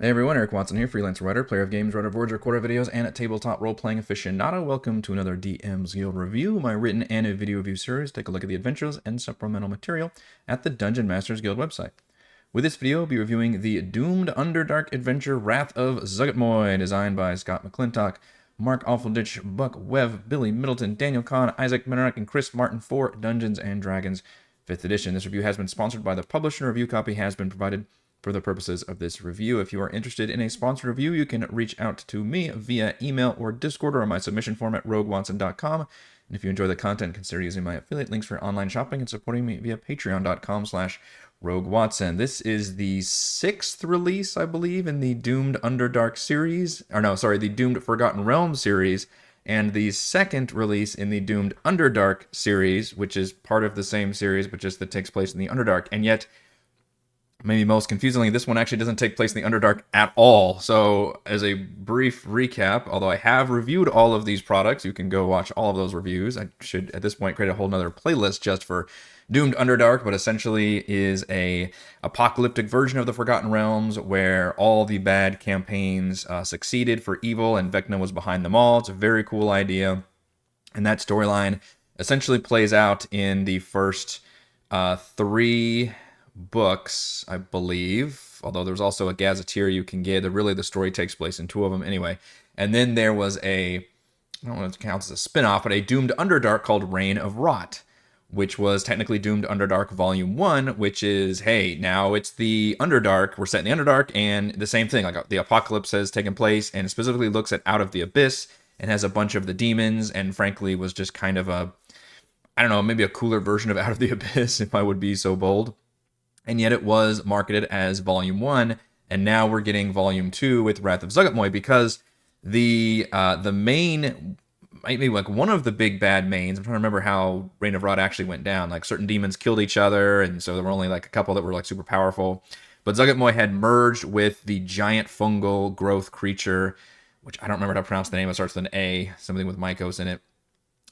Hey everyone, Eric Watson here, freelance writer, player of games, writer of boards, recorder of videos, and a tabletop role-playing aficionado. Welcome to another DM's Guild review, my written and a video review series. Take a look at the adventures and supplemental material at the Dungeon Masters Guild website. With this video, I'll be reviewing the Doomed Underdark adventure Wrath of Zuggtmoy, designed by Scott McClintock, Marc Altfuldisch, Buck Webb, Billy Middleton, Daniel Kahn, Isaac Minarik, and Chris Martin for Dungeons & Dragons 5th edition. This review has been sponsored by the publisher, and a review copy has been provided for the purposes of this review. If you are interested in a sponsored review, you can reach out to me via email or Discord or on my submission form at roguewatson.com. And if you enjoy the content, consider using my affiliate links for online shopping and supporting me via patreon.com/roguewatson. This is the 6th release, I believe, in the Doomed Underdark series. Or no, sorry, the Doomed Forgotten Realms series. And the 2nd release in the Doomed Underdark series, which is part of the same series, but just that takes place in the Underdark. And yet, maybe most confusingly, this one actually doesn't take place in the Underdark at all. So, as a brief recap, although I have reviewed all of these products, you can go watch all of those reviews. I should, at this point, create a whole nother playlist just for Doomed Underdark, but essentially is a apocalyptic version of the Forgotten Realms where all the bad campaigns succeeded for evil and Vecna was behind them all. It's a very cool idea. And that storyline essentially plays out in the first 3 books, I believe, although there's also a gazetteer you can get. Really, the story takes place in 2 of them anyway. And then there was I don't know if it counts as a spin-off, but a Doomed Underdark called Reign of Rot, which was technically Doomed Underdark Volume 1, which is, hey, now it's the Underdark, we're set in the Underdark, and the same thing, like the apocalypse has taken place, and specifically looks at Out of the Abyss, and has a bunch of the demons, and frankly was just kind of I don't know, maybe a cooler version of Out of the Abyss, if I would be so bold. And yet it was marketed as Volume 1, and now we're getting Volume 2 with Wrath of Zuggtmoy, because the main, maybe like one of the big bad mains, I'm trying to remember how Reign of Rot actually went down, like certain demons killed each other, and so there were only like a couple that were like super powerful. But Zuggtmoy had merged with the giant fungal growth creature, which I don't remember how to pronounce the name, it starts with an A, something with Mycos in it,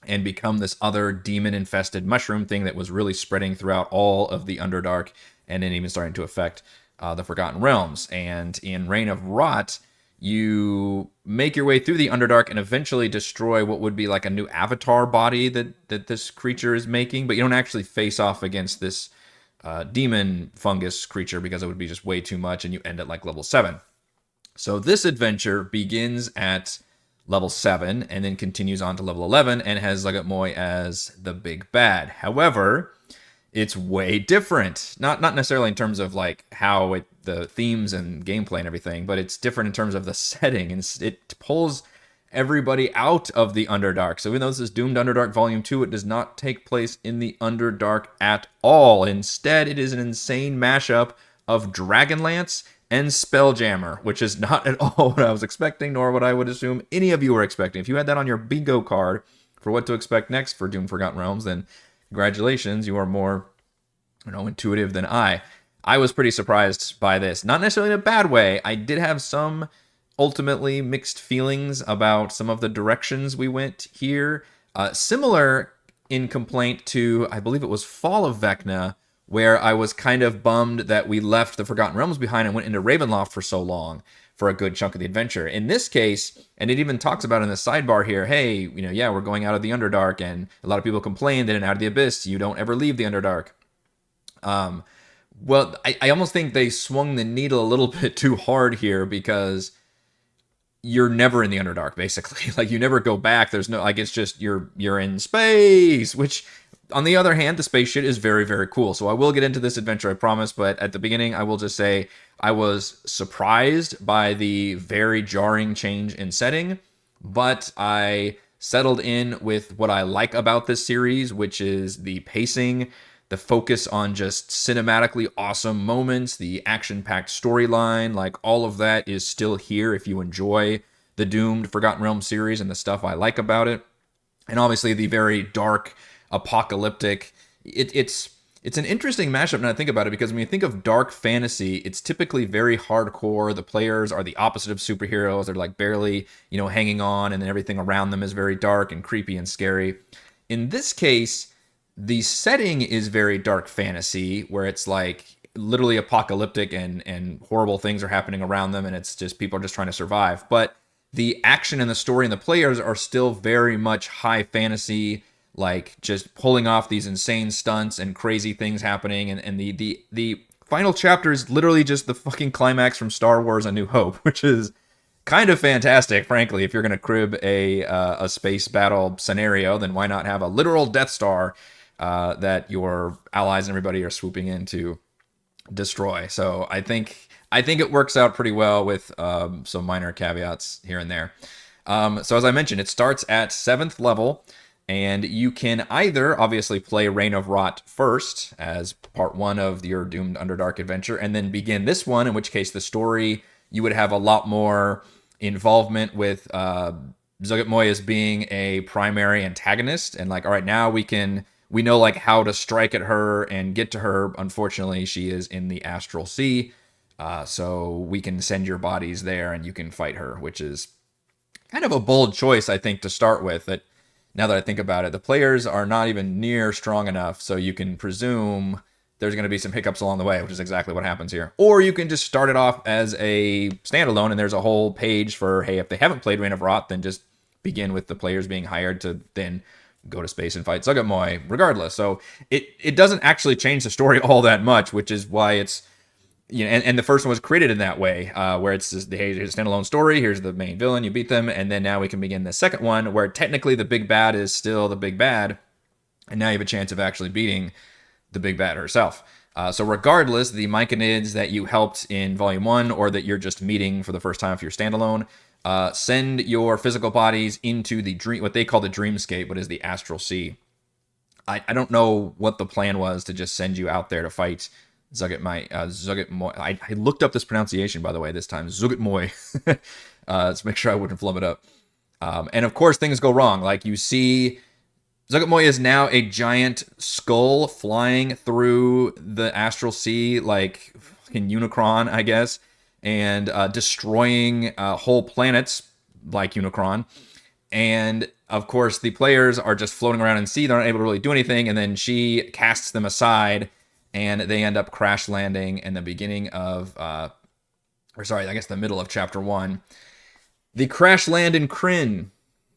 and become this other demon-infested mushroom thing that was really spreading throughout all of the Underdark, and then even starting to affect the Forgotten Realms. And in Reign of Rot, you make your way through the Underdark and eventually destroy what would be like a new avatar body that this creature is making, but you don't actually face off against this demon fungus creature because it would be just way too much, and you end at like level 7. So this adventure begins at level 7 and then continues on to level 11 and has Zuggtmoy as the big bad. However, it's way different. Not necessarily in terms of like how the themes and gameplay and everything, but it's different in terms of the setting, and it pulls everybody out of the Underdark. So even though this is Doomed Underdark Volume 2, it does not take place in the Underdark at all. Instead, it is an insane mashup of Dragonlance and Spelljammer, which is not at all what I was expecting, nor what I would assume any of you were expecting. If you had that on your bingo card for what to expect next for Doomed Forgotten Realms, then congratulations, you are more, intuitive than I. I was pretty surprised by this. Not necessarily in a bad way. I did have some ultimately mixed feelings about some of the directions we went here. Similar in complaint to, I believe it was Fall of Vecna, where I was kind of bummed that we left the Forgotten Realms behind and went into Ravenloft for so long for a good chunk of the adventure. In this case, and it even talks about in the sidebar here, hey, we're going out of the Underdark, and a lot of people complain that in Out of the Abyss, you don't ever leave the Underdark. Well, I almost think they swung the needle a little bit too hard here, because you're never in the Underdark, basically. Like, you never go back. There's no, like, it's just you're in space, which, on the other hand, the space shit is very, very cool. So I will get into this adventure, I promise, but at the beginning, I will just say I was surprised by the very jarring change in setting, but I settled in with what I like about this series, which is the pacing, the focus on just cinematically awesome moments, the action-packed storyline, like all of that is still here if you enjoy the Doomed Forgotten Realms series and the stuff I like about it. And obviously the very dark, apocalyptic, it's an interesting mashup now I think about it, because when you think of dark fantasy, it's typically very hardcore. The players are the opposite of superheroes. They're like barely, hanging on, and then everything around them is very dark and creepy and scary. In this case, the setting is very dark fantasy, where it's like literally apocalyptic and horrible things are happening around them, and it's just people are just trying to survive. But the action and the story and the players are still very much high fantasy, like just pulling off these insane stunts and crazy things happening. And the final chapter is literally just the fucking climax from Star Wars: A New Hope, which is kind of fantastic, frankly. If you're going to crib a space battle scenario, then why not have a literal Death Star that your allies and everybody are swooping in to destroy? So I think it works out pretty well with some minor caveats here and there. So as I mentioned, it starts at 7th level, and you can either obviously play Reign of Rot first as part 1 of your Doomed Underdark adventure, and then begin this one, in which case the story, you would have a lot more involvement with Zuggtmoy as being a primary antagonist, and like, all right, now we know like how to strike at her and get to her. Unfortunately, she is in the Astral Sea. So we can send your bodies there and you can fight her, which is kind of a bold choice, I think, to start with. That now that I think about it, the players are not even near strong enough, so you can presume there's going to be some hiccups along the way, which is exactly what happens here. Or you can just start it off as a standalone, and there's a whole page for, hey, if they haven't played Reign of Rot, then just begin with the players being hired to then go to space and fight Zuggtmoy regardless. So it doesn't actually change the story all that much, which is why it's, you know, and the first one was created in that way, where it's just, hey, here's a standalone story, here's the main villain, you beat them, and then now we can begin the second one, where technically the big bad is still the big bad, and now you have a chance of actually beating the big bad herself. So regardless, the Myconids that you helped in Volume 1, or that you're just meeting for the first time if you're standalone, send your physical bodies into the dream, what they call the dreamscape, but is the Astral Sea. I don't know what the plan was to just send you out there to fight Zuggtmoy. I looked up this pronunciation, by the way, this time. Zuggtmoy. To make sure I wouldn't flub it up. And of course, things go wrong. Like, you see, Zuggtmoy is now a giant skull flying through the Astral Sea, like fucking Unicron, I guess, and destroying whole planets like Unicron. And of course, the players are just floating around in sea. They're not able to really do anything. And then she casts them aside, and they end up crash landing in the beginning of, I guess the middle of chapter 1. The crash land in Krynn,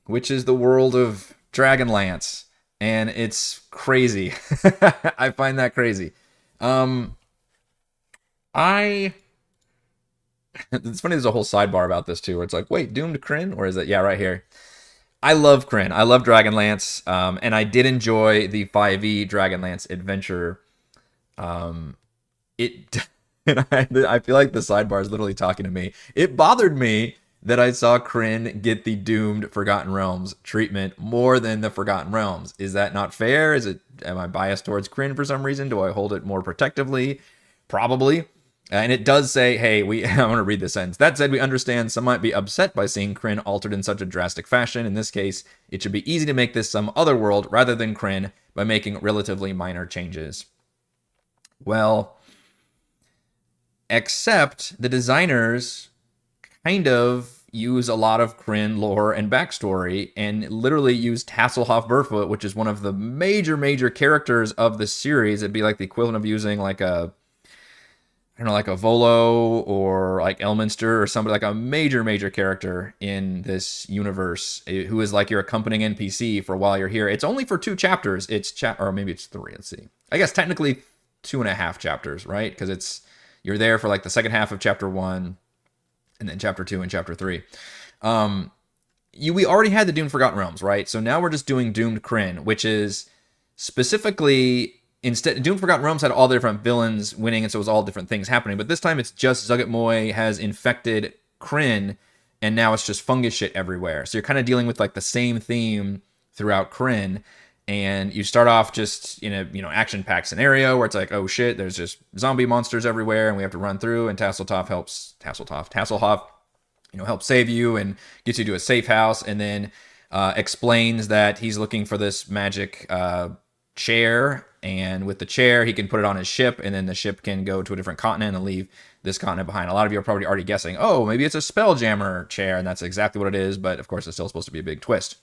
which is the world of Dragonlance, and it's crazy. I find that crazy. It's funny, there's a whole sidebar about this too, where it's like, wait, Doomed Krynn? Or is it, yeah, right here. I love Krynn. I love Dragonlance, and I did enjoy the 5e Dragonlance adventure. And I feel like the sidebar is literally talking to me. It bothered me that I saw Krynn get the Doomed Forgotten Realms treatment more than the Forgotten Realms. Is that not fair? Am I biased towards Krynn for some reason? Do I hold it more protectively? Probably. And it does say, hey, I want to read this sentence. That said, we understand some might be upset by seeing Krynn altered in such a drastic fashion. In this case, it should be easy to make this some other world rather than Krynn by making relatively minor changes. Well, except the designers kind of use a lot of Krynn lore and backstory, and literally use Tasselhoff Burfoot, which is one of the major characters of the series. It'd be like the equivalent of using like a Volo or like Elminster or somebody, like a major character in this universe, who is like your accompanying NPC for while you're here. It's only for 2 chapters. Or maybe it's 3. Let's see. I guess technically 2.5 chapters, right? Because you're there for like the second half of chapter 1, and then chapter 2 and chapter 3. We already had the Doomed Forgotten Realms, right? So now we're just doing Doomed Krynn, which is specifically, instead, Doomed Forgotten Realms had all the different villains winning, and so it was all different things happening. But this time it's just Zuggtmoy has infected Krynn, and now it's just fungus shit everywhere. So you're kind of dealing with like the same theme throughout Krynn. And you start off just in a action-packed scenario where it's like, oh shit, there's just zombie monsters everywhere, and we have to run through. And Tasselhoff helps save you and gets you to a safe house, and then explains that he's looking for this magic chair, and with the chair he can put it on his ship, and then the ship can go to a different continent and leave this continent behind. A lot of you are probably already guessing, oh, maybe it's a Spelljammer chair, and that's exactly what it is. But of course, it's still supposed to be a big twist.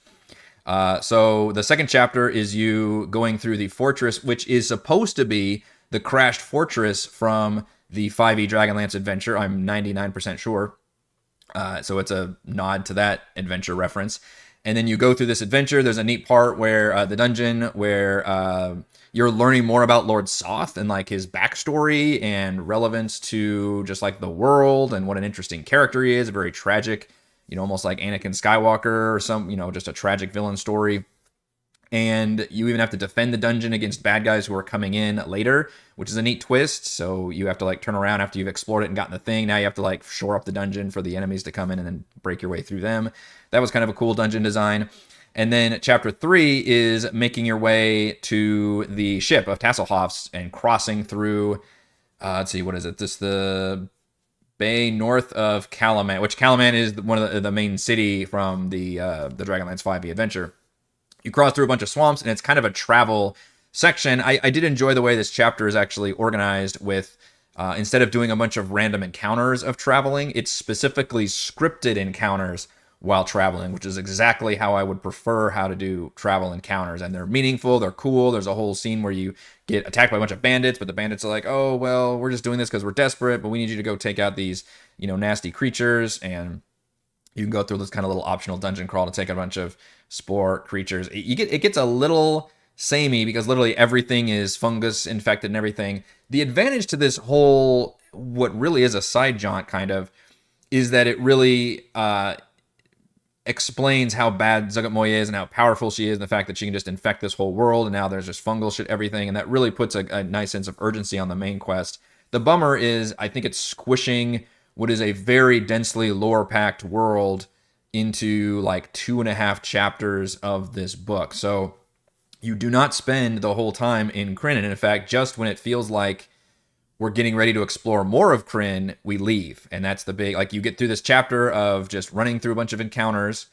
So the second chapter is you going through the fortress, which is supposed to be the crashed fortress from the 5e Dragonlance adventure. I'm 99% sure. So it's a nod to that adventure reference. And then you go through this adventure. There's a neat part where the dungeon where you're learning more about Lord Soth and like his backstory and relevance to just like the world and what an interesting character he is. A very tragic, almost like Anakin Skywalker or some, just a tragic villain story. And you even have to defend the dungeon against bad guys who are coming in later, which is a neat twist. So you have to like turn around after you've explored it and gotten the thing. Now you have to like shore up the dungeon for the enemies to come in and then break your way through them. That was kind of a cool dungeon design. And then chapter 3 is making your way to the ship of Tasselhoff's and crossing through, let's see, what is it? This the bay north of Calaman, which Calaman is one of the main city from the Dragonlance 5e adventure. You cross through a bunch of swamps, and it's kind of a travel section. I did enjoy the way this chapter is actually organized with, instead of doing a bunch of random encounters of traveling, it's specifically scripted encounters while traveling, which is exactly how I would prefer how to do travel encounters. And they're meaningful, they're cool. There's a whole scene where you get attacked by a bunch of bandits, but the bandits are like, oh, well, we're just doing this because we're desperate, but we need you to go take out these, nasty creatures, and you can go through this kind of little optional dungeon crawl to take a bunch of spore creatures. It gets a little samey because literally everything is fungus infected and everything. The advantage to this whole, what really is a side jaunt kind of, is that it really explains how bad Zuggtmoy is and how powerful she is, and the fact that she can just infect this whole world, and now there's just fungal shit, everything, and that really puts a nice sense of urgency on the main quest. The bummer is, I think it's squishing what is a very densely lore-packed world into like 2.5 chapters of this book. So you do not spend the whole time in Krynn, and in fact, just when it feels like we're getting ready to explore more of Krynn, we leave. And that's the big, like, you get through this chapter of just running through a bunch of encounters,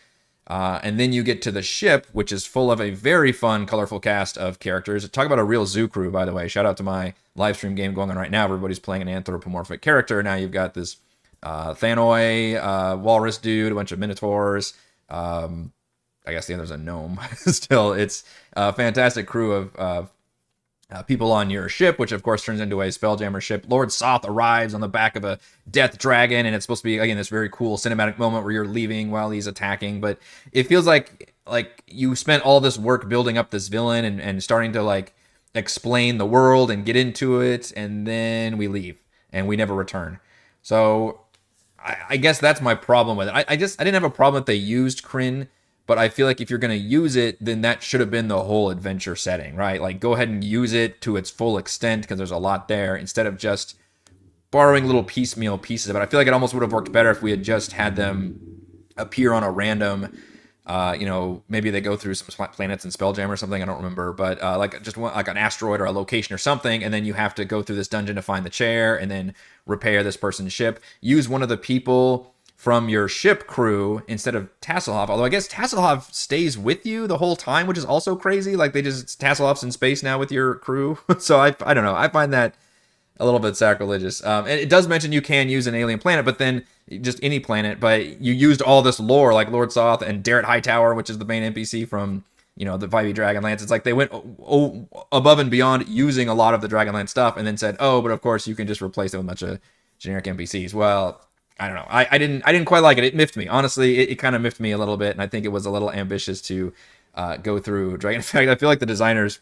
and then you get to the ship, which is full of a very fun, colorful cast of characters. Talk about a real zoo crew, by the way. Shout out to my live stream game going on right now. Everybody's playing an anthropomorphic character. Now you've got this Thanoi, walrus dude, a bunch of minotaurs. I guess the other's a gnome. Still, it's a fantastic crew of people on your ship, which of course turns into a Spelljammer ship. Lord Soth arrives on the back of a death dragon, and it's supposed to be, again, this very cool cinematic moment where you're leaving while he's attacking. But it feels like you spent all this work building up this villain and starting to like explain the world and get into it, and then we leave and we never return. So I guess that's my problem with it. I didn't have a problem that they used Krynn, but I feel like if you're going to use it, then that should have been the whole adventure setting, right? Like, go ahead and use it to its full extent because there's a lot there, instead of just borrowing little piecemeal pieces of it. I feel like it almost would have worked better if we had just had them appear on a random, maybe they go through some planets in Spelljam or something, I don't remember, but like just one, like an asteroid or a location or something, and then you have to go through this dungeon to find the chair and then repair this person's ship. Use one of the people from your ship crew instead of Tasselhoff, although I guess Tasselhoff stays with you the whole time, which is also crazy. Like, Tasselhoff's in space now with your crew. So I don't know, I find that a little bit sacrilegious. And it does mention you can use an alien planet, but then just any planet, but you used all this lore, like Lord Soth and Darrett Hightower, which is the main NPC from, the 5e Dragonlance. It's like they went above and beyond using a lot of the Dragonlance stuff and then said, oh, but of course you can just replace it with a bunch of generic NPCs. Well, I don't know. I didn't quite like it. It miffed me. Honestly, it kind of miffed me a little bit, and I think it was a little ambitious to go through Dragon. In fact, I feel like the designers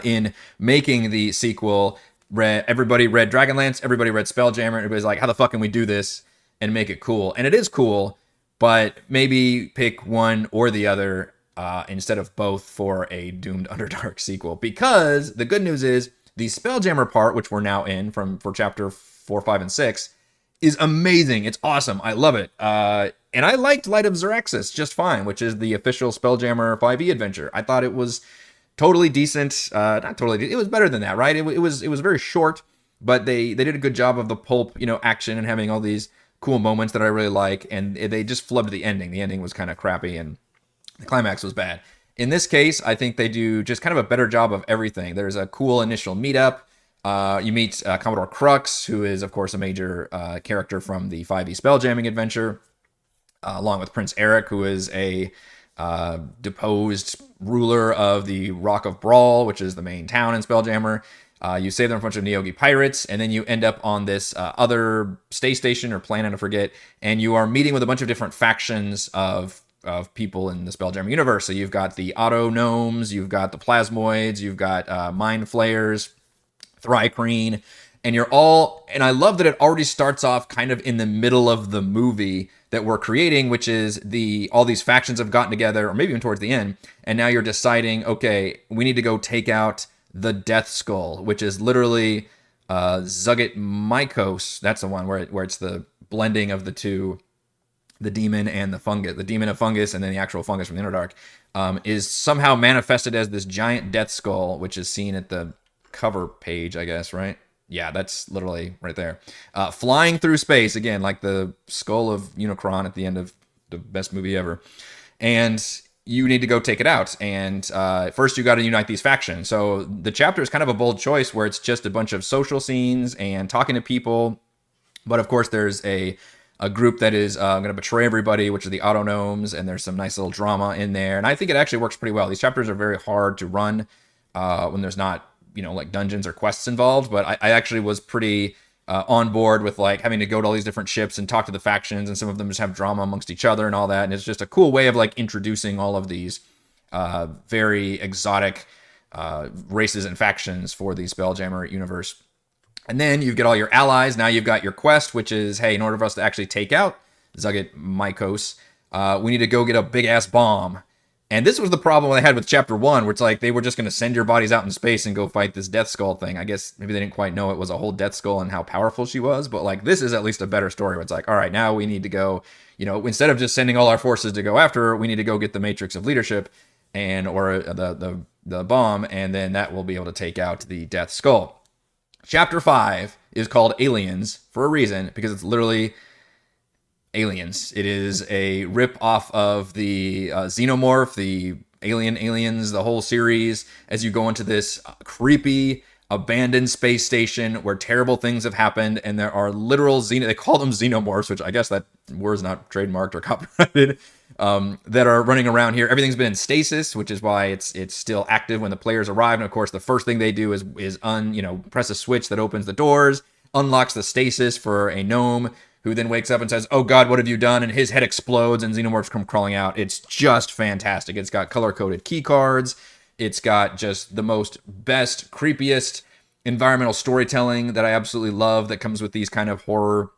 in making the sequel, everybody read Dragonlance, everybody read Spelljammer, everybody's like, how the fuck can we do this and make it cool? And it is cool, but maybe pick one or the other instead of both for a Doomed Underdark sequel. Because the good news is the Spelljammer part, which we're now in for chapter 4, 5, and 6, is amazing. It's awesome. I love it. And I liked Light of Xeraxis just fine, which is the official Spelljammer 5e adventure. I thought it was totally decent. Not totally. It was better than that, right? It was very short, but they did a good job of the pulp, action and having all these cool moments that I really like. And they just flubbed the ending. The ending was kind of crappy, and the climax was bad. In this case, I think they do just kind of a better job of everything. There's a cool initial meetup. You meet Commodore Crux, who is, of course, a major character from the 5e Spelljamming adventure, along with Prince Eric, who is a deposed ruler of the Rock of Brawl, which is the main town in Spelljammer. You save them from a bunch of Neogi pirates, and then you end up on this other space station or planet, I forget, and you are meeting with a bunch of different factions of people in the Spelljammer universe. So you've got the Auto Gnomes, you've got the Plasmoids, you've got Mind Flayers, Thrycreen, and you're all, and I love that it already starts off kind of in the middle of the movie that we're creating, which is all these factions have gotten together, or maybe even towards the end, and now you're deciding, okay, we need to go take out the Death Skull, which is literally Zuggtmoy. That's the one where it's the blending of the two, the demon and the fungus, the demon of fungus, and then the actual fungus from the Underdark, is somehow manifested as this giant Death Skull, which is seen at the cover page, I guess, right? Yeah, that's literally right there. Flying through space, again, like the skull of Unicron at the end of the best movie ever. And you need to go take it out. And first you got to unite these factions. So the chapter is kind of a bold choice where it's just a bunch of social scenes and talking to people. But of course, there's a group that is going to betray everybody, which are the Auto Gnomes, and there's some nice little drama in there. And I think it actually works pretty well. These chapters are very hard to run when there's not, like dungeons or quests involved, but I actually was pretty on board with like having to go to all these different ships and talk to the factions, and some of them just have drama amongst each other and all that. And it's just a cool way of like introducing all of these very exotic races and factions for the Spelljammer universe. And then you get all your allies. Now you've got your quest, which is, hey, in order for us to actually take out Zuggtmoy, we need to go get a big ass bomb. And this was the problem I had with Chapter 1, where it's like they were just going to send your bodies out in space and go fight this Death Skull thing. I guess maybe they didn't quite know it was a whole Death Skull and how powerful she was. But like this is at least a better story where it's like, all right, now we need to go, instead of just sending all our forces to go after her, we need to go get the Matrix of Leadership or the bomb, and then that will be able to take out the Death Skull. Chapter 5 is called Aliens for a reason, because it's literally aliens. It is a rip off of the Xenomorph, the Aliens, the whole series, as you go into this creepy, abandoned space station where terrible things have happened, and there are literal they call them Xenomorphs, which I guess that word's not trademarked or copyrighted, that are running around here. Everything's been in stasis, which is why it's still active when the players arrive. And of course, the first thing they do is press a switch that opens the doors, unlocks the stasis for a gnome, who then wakes up and says, "Oh God, what have you done?" And his head explodes and Xenomorphs come crawling out. It's just fantastic. It's got color-coded key cards. It's got just the best, creepiest environmental storytelling that I absolutely love that comes with these kind of horror,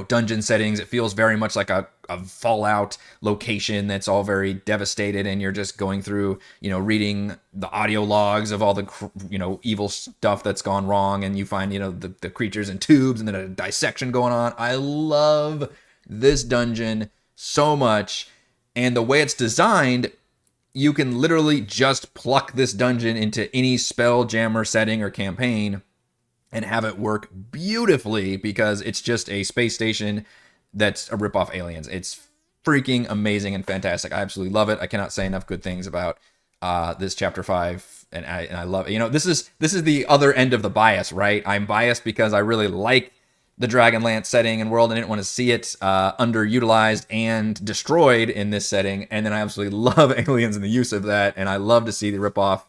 dungeon settings. It feels very much like a Fallout location that's all very devastated, and you're just going through, reading the audio logs of all the, evil stuff that's gone wrong, and you find, the creatures in tubes, and then a dissection going on. I love this dungeon so much, and the way it's designed, you can literally just pluck this dungeon into any Spelljammer setting or campaign and have it work beautifully, because it's just a space station that's a rip-off Aliens. It's freaking amazing and fantastic. I absolutely love it. I cannot say enough good things about this Chapter 5, and I love it. This is the other end of the bias, right? I'm biased because I really like the Dragonlance setting and world, and I didn't want to see it underutilized and destroyed in this setting. And then I absolutely love Aliens and the use of that, and I love to see the ripoff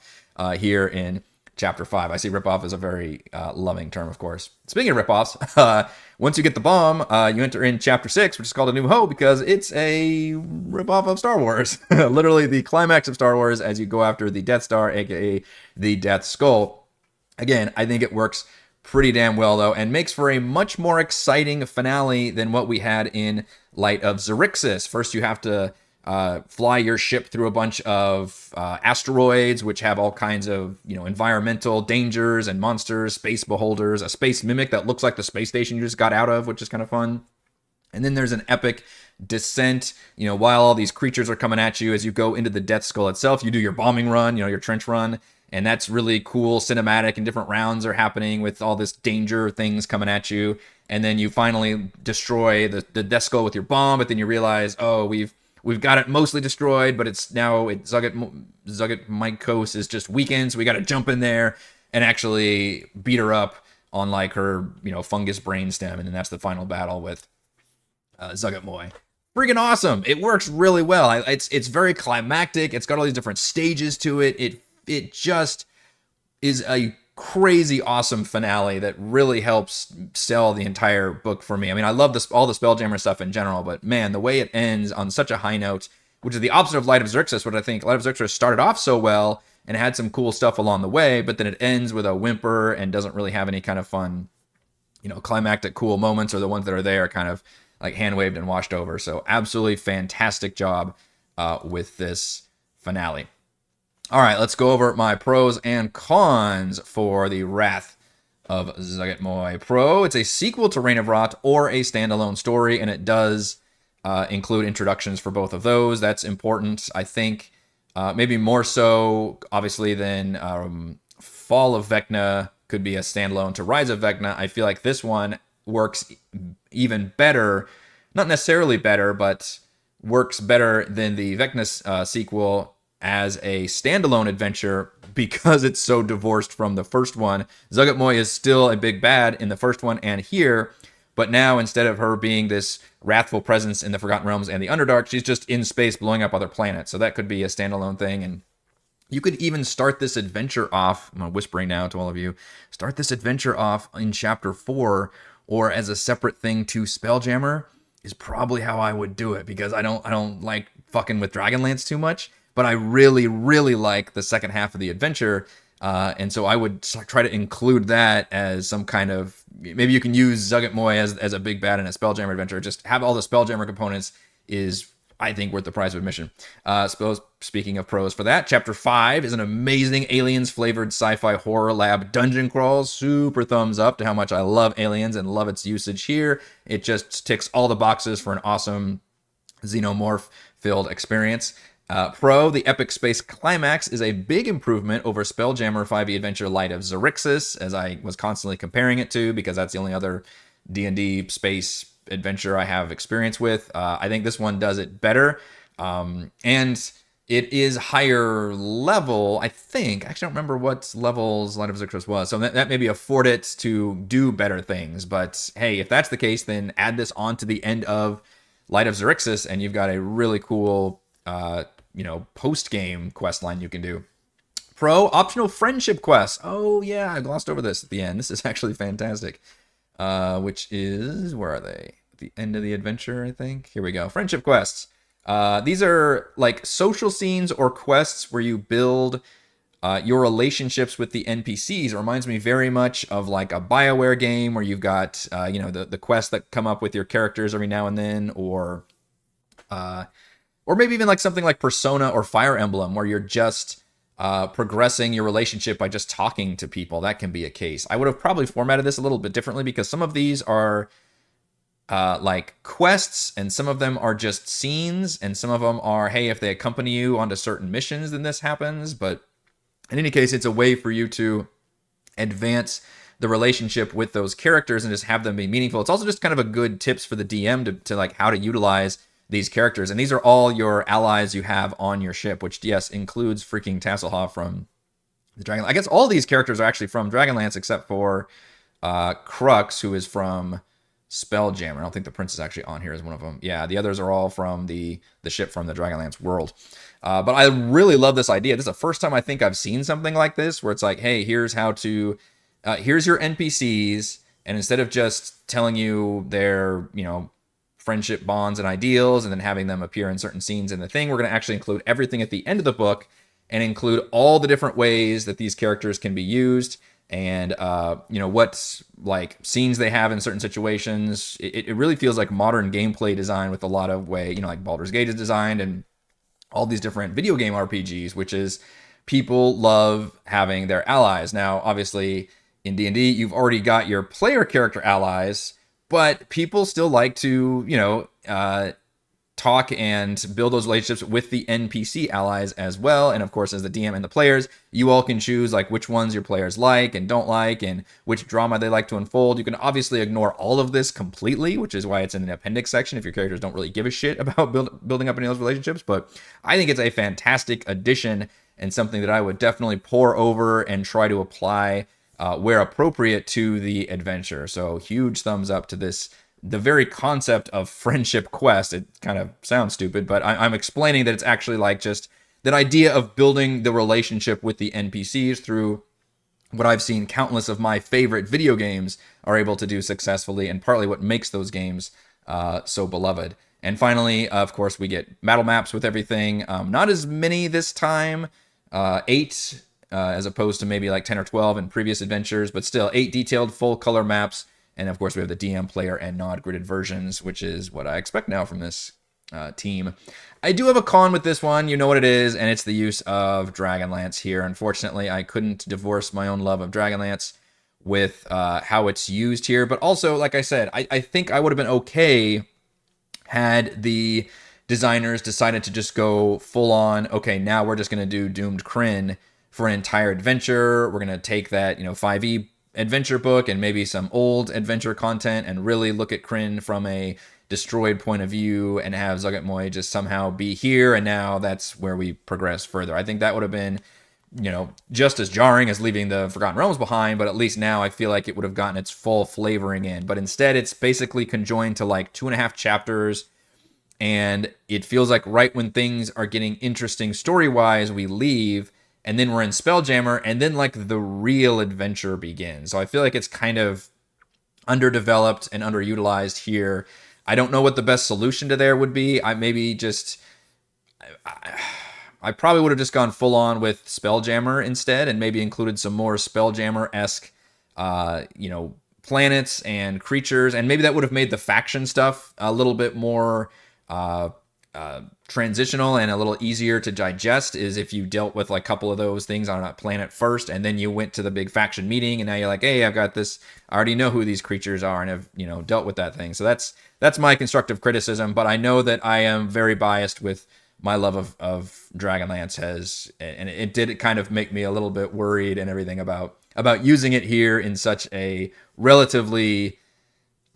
here in Chapter 5. I see ripoff as a very loving term, of course. Speaking of ripoffs, once you get the bomb, you enter in Chapter 6, which is called A New Hope, because it's a ripoff of Star Wars. Literally the climax of Star Wars as you go after the Death Star, aka the Death Skull. Again, I think it works pretty damn well, though, and makes for a much more exciting finale than what we had in Light of Xerxes. First, you have to fly your ship through a bunch of asteroids, which have all kinds of, environmental dangers and monsters, space beholders, a space mimic that looks like the space station you just got out of, which is kind of fun. And then there's an epic descent, while all these creatures are coming at you as you go into the Death Skull itself. You do your bombing run, your trench run, and that's really cool, cinematic, and different rounds are happening with all this danger things coming at you. And then you finally destroy the Death Skull with your bomb, but then you realize, oh, we've got it mostly destroyed, but it's now Zuggtmoy is just weakened, so we got to jump in there and actually beat her up on like her, fungus brainstem, and then that's the final battle with Zuggtmoy. Freaking awesome! It works really well. It's very climactic. It's got all these different stages to it. It just is a crazy awesome finale that really helps sell the entire book for me. I mean, I love this, all the Spelljammer stuff in general, but man, the way it ends on such a high note, which is the opposite of Light of Xerxes, what I think Light of Xerxes started off so well and had some cool stuff along the way, but then it ends with a whimper and doesn't really have any kind of fun, climactic cool moments, or the ones that are there kind of like hand waved and washed over. So absolutely fantastic job with this finale. All right, let's go over my pros and cons for the Wrath of Zuggtmoy. Pro, it's a sequel to Reign of Rot or a standalone story, and it does include introductions for both of those. That's important, I think. Maybe more so, obviously, than Fall of Vecna could be a standalone to Rise of Vecna. I feel like this one works even better. Not necessarily better, but works better than the Vecna sequel as a standalone adventure because it's so divorced from the first one. Zuggtmoy is still a big bad in the first one and here, but now instead of her being this wrathful presence in the Forgotten Realms and the Underdark, she's just in space blowing up other planets. So that could be a standalone thing. And you could even start this adventure off, I'm whispering now to all of you, start this adventure off in chapter 4 or as a separate thing to Spelljammer is probably how I would do it, because I don't like fucking with Dragonlance too much, but I really, really like the second half of the adventure. And so I would try to include that as some kind of, maybe you can use Zuggtmoy as a big bad in a Spelljammer adventure. Just have all the Spelljammer components is, I think, worth the price of admission. Speaking of pros for that, Chapter 5 is an amazing aliens-flavored sci-fi horror lab dungeon crawl. Super thumbs up to how much I love aliens and love its usage here. It just ticks all the boxes for an awesome xenomorph-filled experience. Pro, the epic space climax is a big improvement over Spelljammer 5e Adventure Light of Xerxes, as I was constantly comparing it to, because that's the only other D&D space adventure I have experience with. I think this one does it better, and it is higher level, I think. I actually don't remember what levels Light of Xerxes was, so that maybe afford it to do better things. But hey, if that's the case, then add this on to the end of Light of Xerxes, and you've got a really cool post-game quest line you can do. Pro, optional friendship quests. Oh yeah, I glossed over this at the end. This is actually fantastic. Which is, where are they? At the end of the adventure, I think. Here we go. Friendship quests. These are like social scenes or quests where you build your relationships with the NPCs. It reminds me very much of like a BioWare game where you've got the quests that come up with your characters every now and then, or maybe even like something like Persona or Fire Emblem, where you're just progressing your relationship by just talking to people. That can be a case. I would have probably formatted this a little bit differently, because some of these are like quests, and some of them are just scenes, and some of them are, hey, if they accompany you onto certain missions, then this happens. But in any case, it's a way for you to advance the relationship with those characters and just have them be meaningful. It's also just kind of a good tips for the DM to like how to utilize these characters. And these are all your allies you have on your ship, which, yes, includes freaking Tasselhoff from the Dragon. I guess all these characters are actually from Dragonlance except for Crux, who is from Spelljammer. I don't think the Prince is actually on here as one of them. Yeah, the others are all from the ship from the Dragonlance world. But I really love this idea. This is the first time I think I've seen something like this, where it's like, hey, here's how to, here's your NPCs, and instead of just telling you their, friendship bonds and ideals and then having them appear in certain scenes in the thing, we're going to actually include everything at the end of the book and include all the different ways that these characters can be used, and what like scenes they have in certain situations. It really feels like modern gameplay design with a lot of way, like Baldur's Gate is designed, and all these different video game RPGs, which is people love having their allies. Now, obviously, in D&D, you've already got your player character allies, but people still like to, talk and build those relationships with the NPC allies as well. And of course, as the DM and the players, you all can choose like which ones your players like and don't like, and which drama they like to unfold. You can obviously ignore all of this completely, which is why it's in an appendix section if your characters don't really give a shit about building up any of those relationships. But I think it's a fantastic addition and something that I would definitely pore over and try to apply where appropriate to the adventure. So huge thumbs up to this. The very concept of friendship quest, it kind of sounds stupid, but I'm explaining that it's actually like just that idea of building the relationship with the NPCs through what I've seen countless of my favorite video games are able to do successfully, and partly what makes those games so beloved. And finally, of course, we get battle maps with everything. Not as many this time, 8 as opposed to maybe like 10 or 12 in previous adventures, but still 8 detailed full color maps. And of course, we have the DM player and non-gridded versions, which is what I expect now from this team. I do have a con with this one, you know what it is, and it's the use of Dragonlance here. Unfortunately, I couldn't divorce my own love of Dragonlance with how it's used here. But also, like I said, I think I would have been okay had the designers decided to just go full on, okay, now we're just going to do Doomed Kryn for an entire adventure. We're going to take that, 5e adventure book and maybe some old adventure content and really look at Kryn from a destroyed point of view and have Zuggtmoy just somehow be here, and now that's where we progress further. I think that would have been, just as jarring as leaving the Forgotten Realms behind, but at least now I feel like it would have gotten its full flavoring in. But instead, it's basically conjoined to like 2.5 chapters, and it feels like right when things are getting interesting story-wise, we leave, and then we're in Spelljammer, and then like the real adventure begins. So I feel like it's kind of underdeveloped and underutilized here. I don't know what the best solution to there would be. I probably would have just gone full on with Spelljammer instead, and maybe included some more Spelljammer-esque, planets and creatures, and maybe that would have made the faction stuff a little bit more transitional and a little easier to digest, is if you dealt with like a couple of those things on a planet first, and then you went to the big faction meeting, and now you're like, hey, I've got this, I already know who these creatures are and have, dealt with that thing. So that's my constructive criticism, but I know that I am very biased with my love of Dragonlance and it did kind of make me a little bit worried and everything about using it here in such a relatively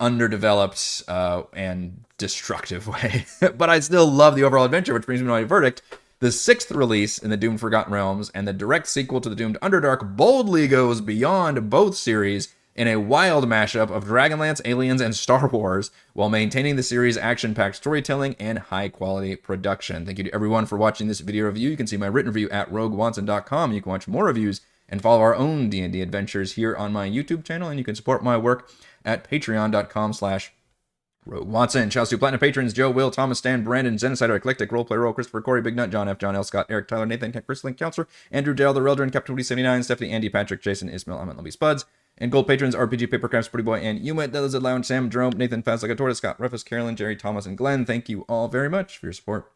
underdeveloped and destructive way. But I still love the overall adventure, which brings me to my verdict. The 6th release in the Doomed Forgotten Realms and the direct sequel to the Doomed Underdark boldly goes beyond both series in a wild mashup of Dragonlance, Aliens, and Star Wars, while maintaining the series' action-packed storytelling and high-quality production. Thank you to everyone for watching this video review. You can see my written review at roguewatson.com. You can watch more reviews and follow our own D&D adventures here on my YouTube channel, and you can support my work at patreon.com/RogueWatson. Shouts to Platinum patrons Joe, Will, Thomas, Stan, Brandon, Zenicider, Eclectic, Roleplay Roll, Christopher, Corey, Big Nut, John F., John L., Scott, Eric, Tyler, Nathan, Ken, Chris, Link, Counselor, Andrew, Dale, The Reldrin, Captain 79, Stephanie, Andy, Patrick, Jason, Ismail, Ahmed, Lovey, Spuds, and gold patrons RPG, Papercraft, Pretty Boy, and Yuma, Lizard Lounge, Sam, Jerome, Nathan, Fast Like a Tortoise, Scott, Rufus, Carolyn, Jerry, Thomas, and Glenn. Thank you all very much for your support.